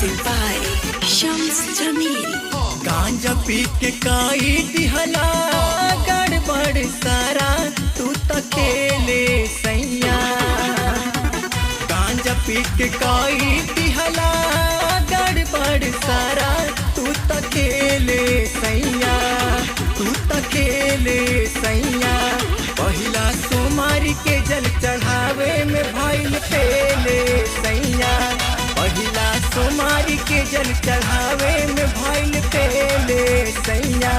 Music by Shams Jamil. गांजा पी के काई दिहला गड़बड़ सारा तू तकेले सैया। गांजा पी के काई दिहला गड़बड़ सारा तू तकेले सैया, तू तकेले सैया। पहिला सोमारी के जल चढ़ावे में भइल पेले सैया, पहिला सोमारी के जल चढ़ावे में भइल पेले सैया।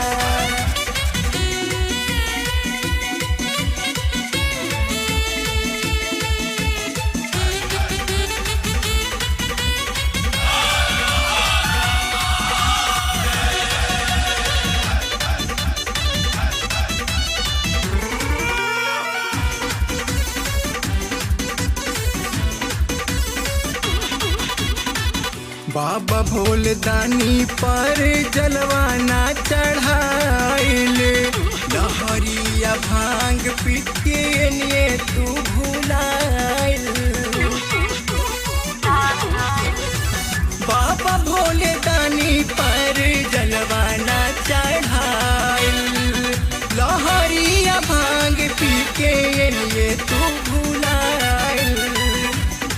बाबा भोलदानी पर जलवाना चढ़ाइल, लहरिया भांग पी के लिए तू भुलाइल। बाबा भोलदानी पर जलवाना चढ़ाइल, लहरिया भांग पी के लिए तू भुलाइल।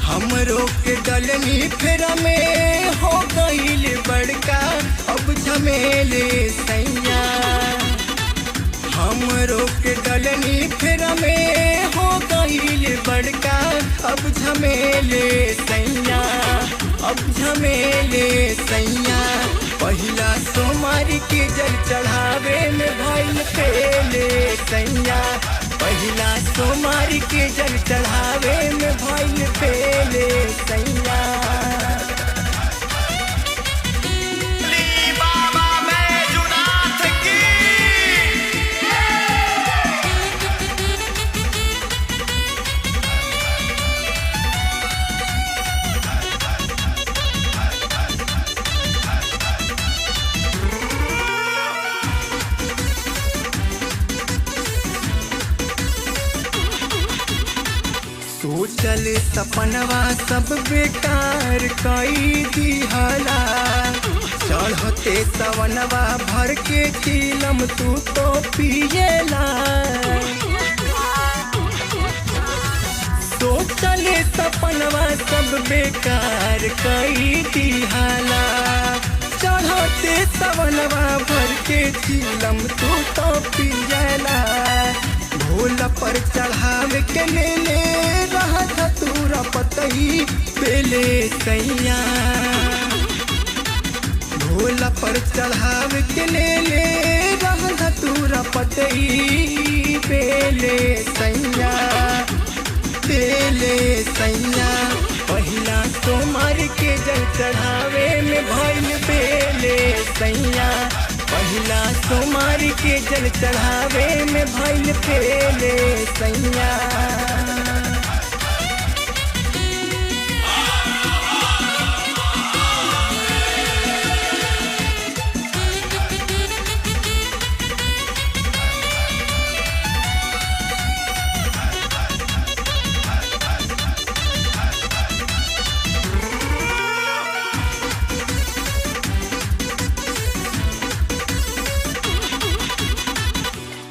हमरो के डलनी फेरा में हो गईल बड़का अब झमेले सैया, हमरो के डलनी फेरा में हो गईल बड़का अब झमेले सैया, अब झमेले सैया। पहिला सोमारी के जल चढ़ावे में भइल पेले सैया, पहिला सोमारी के जल चढ़ावे में भइल पेले सैया। सोचल सपनवा सब बेकार कई दिहला, चढ़ते सवनवा भर के चिलम तू तो पियला। सोचल सपनवा सब बेकार कई दिहला, चढ़ते सवनवा भर के चिलम तू तो पियला। भोला पर चढ़ावे के ले रहा था तूरा पतई पेले सैया, भोला पर चढ़ावे के ले रहा था तूरा पतई पेले सैया, पेले सैया। पहिला सोमार के जल चढ़ावे में भइल पेले सैया, पहिला सोमारी के जल चढ़ावे में भइल पेले सैया।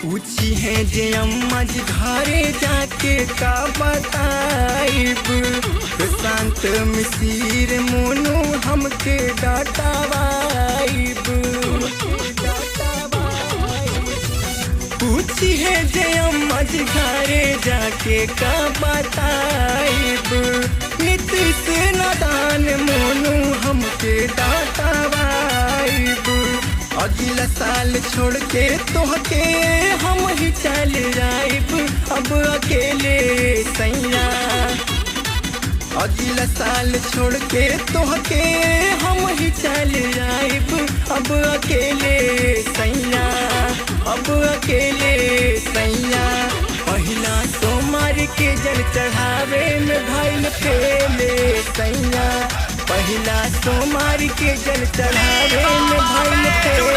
पूछी है जे अम्मा जी घरे जाके का बताइब, प्रशांत मिसिर मोनू हमके डांटावाइब। पूछी है जे अम्मा जी घरे जाके का बताइब, नीतीश नादान मोनू हमके डांटावाइब। अगला साल छोड़ के तोहके हम ही चल जाइब अब अकेले सैया, अगला साल छोड़ के तोहके हम ही चल जाइब अब अकेले सैया, अब अकेले सैया। पहिला सोमार के जल चढ़ावे में भइल पेले सैया, पहिला सोमार के जल चढ़ावे में भइल पेले